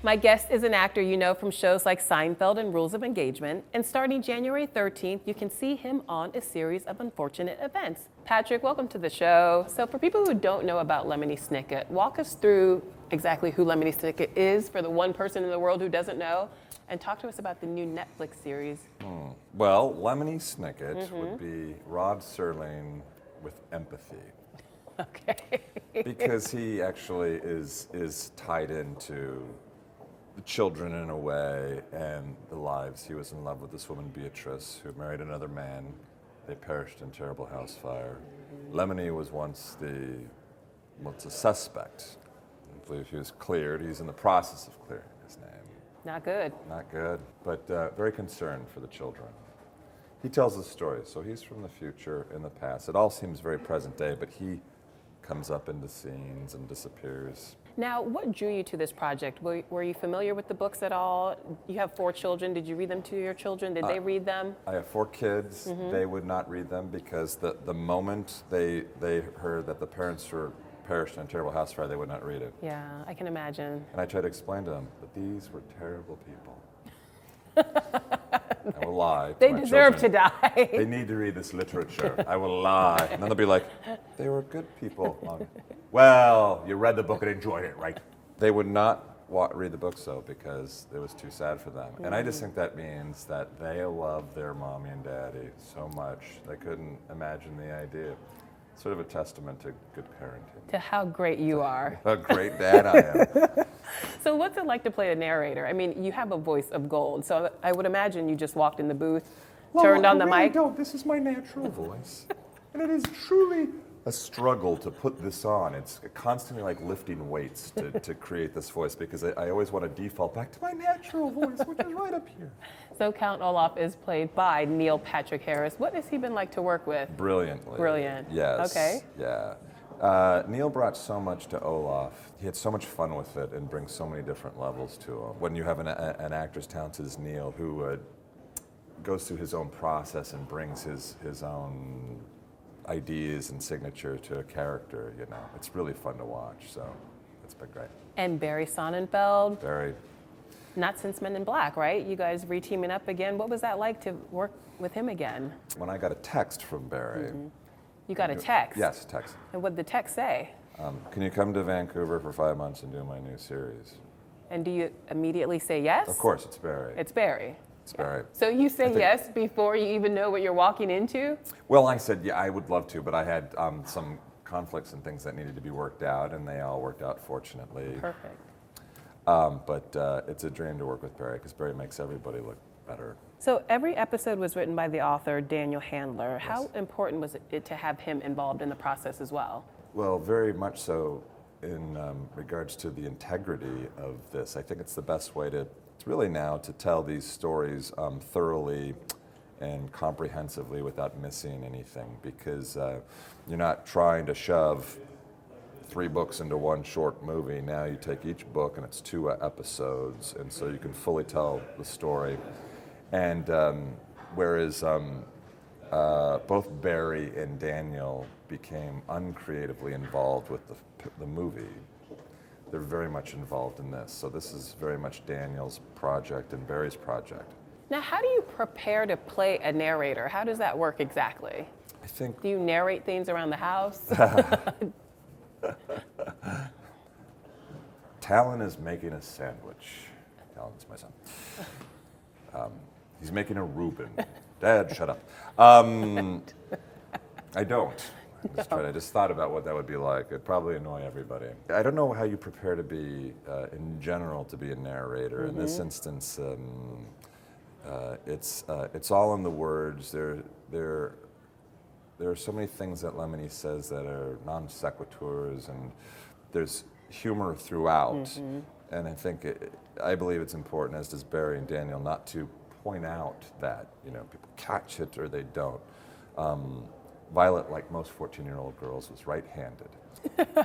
My guest is an actor you know from shows like Seinfeld and Rules of Engagement, and starting January 13th, you can see him on a series of unfortunate events. Patrick, welcome to the show. So for people who don't know about Lemony Snicket, walk us through exactly who Lemony Snicket is for the one person in the world who doesn't know, and talk to us about the new Netflix series. Well, Lemony Snicket would be Rod Serling with empathy. Okay. Because he actually is tied into the children in a way and the lives. He was in love with this woman, Beatrice, who married another man. They perished in terrible house fire. Lemony was once a suspect. I believe he was cleared. He's in the process of clearing his name. Not good. Not good, but very concerned for the children. He tells the story, so he's from the future in the past. It all seems very present day, but he comes up into scenes and disappears. Now, what drew you to this project? Were you familiar with the books at all? You have 4 children. Did you read them to your children? Did they read them? I have 4 kids. They would not read them because the moment they heard that the parents were perished in a terrible house fire, they would not read it. Yeah, I can imagine. And I tried to explain to them that these were terrible people. I will lie. They deserve to die. They need to read this literature. I will lie. And then they'll be like, they were good people. Well, you read the book and enjoyed it, right? They would not read the book because it was too sad for them. And I just think that means that they love their mommy and daddy so much they couldn't imagine the idea. Sort of a testament to good parenting. To how great you are. How great dad I am. So what's it like to play a narrator? I mean, you have a voice of gold, so I would imagine you just walked in the booth, turned on the mic. No, this is my natural voice. And it is truly a struggle to put this on. It's constantly like lifting weights to create this voice because I always want to default back to my natural voice, which is right up here. So Count Olaf is played by Neil Patrick Harris. What has he been like to work with? Brilliantly. Brilliant. Yes. Okay. Yeah. Neil brought so much to Olaf. He had so much fun with it and brings so many different levels to him. When you have an actor as talented as Neil who goes through his own process and brings his own ideas and signature to a character, it's really fun to watch. So it's been great. And Barry Sonnenfeld. Barry. Not since Men in Black, right? You guys re-teaming up again. What was that like to work with him again? When I got a text from Barry. You got a text? Yes, a text. And what did the text say? Can you come to Vancouver for 5 months and do my new series? And do you immediately say yes? Of course, it's Barry. It's Barry. It's Barry. So you say yes before you even know what you're walking into? Well, I said, yeah, I would love to, but I had some conflicts and things that needed to be worked out, and they all worked out, fortunately. Perfect. But it's a dream to work with Barry, because Barry makes everybody look better. So every episode was written by the author, Daniel Handler. Yes. How important was it to have him involved in the process as well? Well, very much so in regards to the integrity of this. I think it's the best way to really now to tell these stories thoroughly and comprehensively without missing anything, because you're not trying to shove 3 books into one short movie. Now you take each book and it's 2 episodes, and so you can fully tell the story. And whereas both Barry and Daniel became uncreatively involved with the movie, they're very much involved in this. So this is very much Daniel's project and Barry's project. Now, how do you prepare to play a narrator? How does that work exactly? I think. Do you narrate things around the house? Talon is making a sandwich. Talon's my son. He's making a Reuben. Dad, shut up. I don't. I just thought about what that would be like. It'd probably annoy everybody. I don't know how you prepare to be, in general, to be a narrator. In this instance, it's all in the words. There are so many things that Lemony says that are non sequiturs, and there's humor throughout. And I believe it's important, as does Barry and Daniel, not to point out that people catch it or they don't. Violet, like most 14-year-old girls, was right-handed.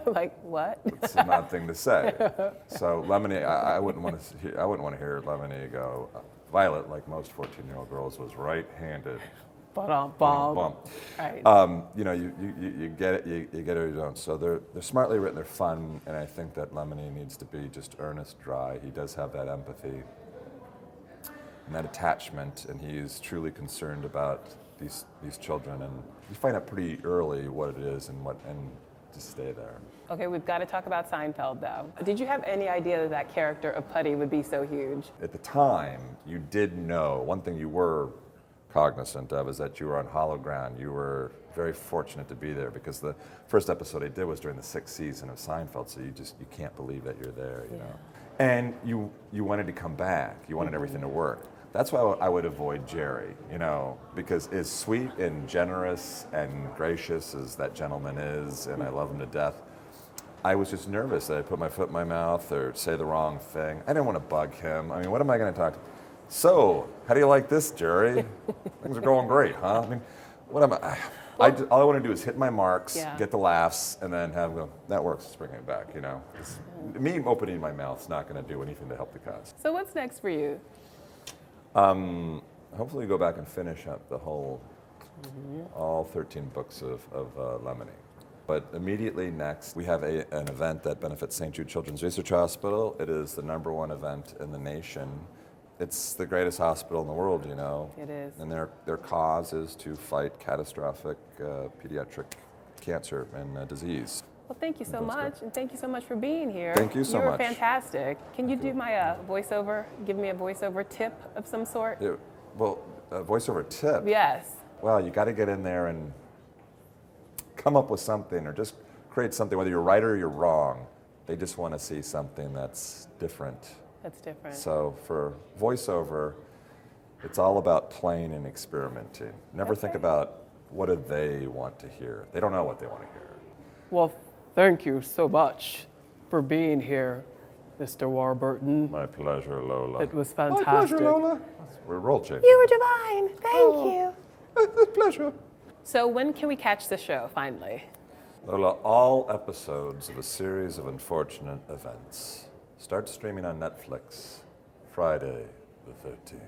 Like what? It's an odd thing to say. So Lemony, I wouldn't want to hear Lemony go. Violet, like most 14-year-old girls, was right-handed. Ba-dum-bum. Right. You get it, you get it or you don't. So they're smartly written, they're fun, and I think that Lemony needs to be just earnest, dry. He does have that empathy and that attachment, and he is truly concerned about these children, and you find out pretty early what it is and just stay there. Okay, we've got to talk about Seinfeld, though. Did you have any idea that that character of Putty would be so huge? At the time, you did know, one thing you were cognizant of is that you were on hollow ground. You were very fortunate to be there because the first episode I did was during the 6th season of Seinfeld, so you can't believe that you're there, you know. And you wanted to come back. You wanted everything to work. That's why I would avoid Jerry, you know, because as sweet and generous and gracious as that gentleman is, and I love him to death, I was just nervous that I'd put my foot in my mouth or say the wrong thing. I didn't want to bug him. I mean, what am I going to talk to? So, how do you like this, Jerry? Things are going great, huh? I mean, what am I? All I want to do is hit my marks, get the laughs, and then have them go, that works, let's bring it back, you know. Me opening my mouth is not going to do anything to help the cause. So what's next for you? Hopefully go back and finish up the whole, all 13 books of Lemony. But immediately next, we have an event that benefits St. Jude Children's Research Hospital. It is the #1 event in the nation. It's the greatest hospital in the world, you know. It is. And their cause is to fight catastrophic pediatric cancer and disease. Well, thank you so much, and thank you so much for being here. Thank you so much. You were fantastic. Can you do my voiceover, give me a voiceover tip of some sort? Yeah, well, a voiceover tip? Yes. Well, you got to get in there and come up with something or just create something, whether you're right or you're wrong. They just want to see something that's different. That's different. So for voiceover, it's all about playing and experimenting. Never think about what do they want to hear. They don't know what they want to hear. Well, thank you so much for being here, Mr. Warburton. My pleasure, Lola. It was fantastic. My pleasure, Lola. We're roll changing. You were divine. Thank you. It's a pleasure. So when can we catch the show, finally? Lola, all episodes of a series of unfortunate events start streaming on Netflix Friday the 13th.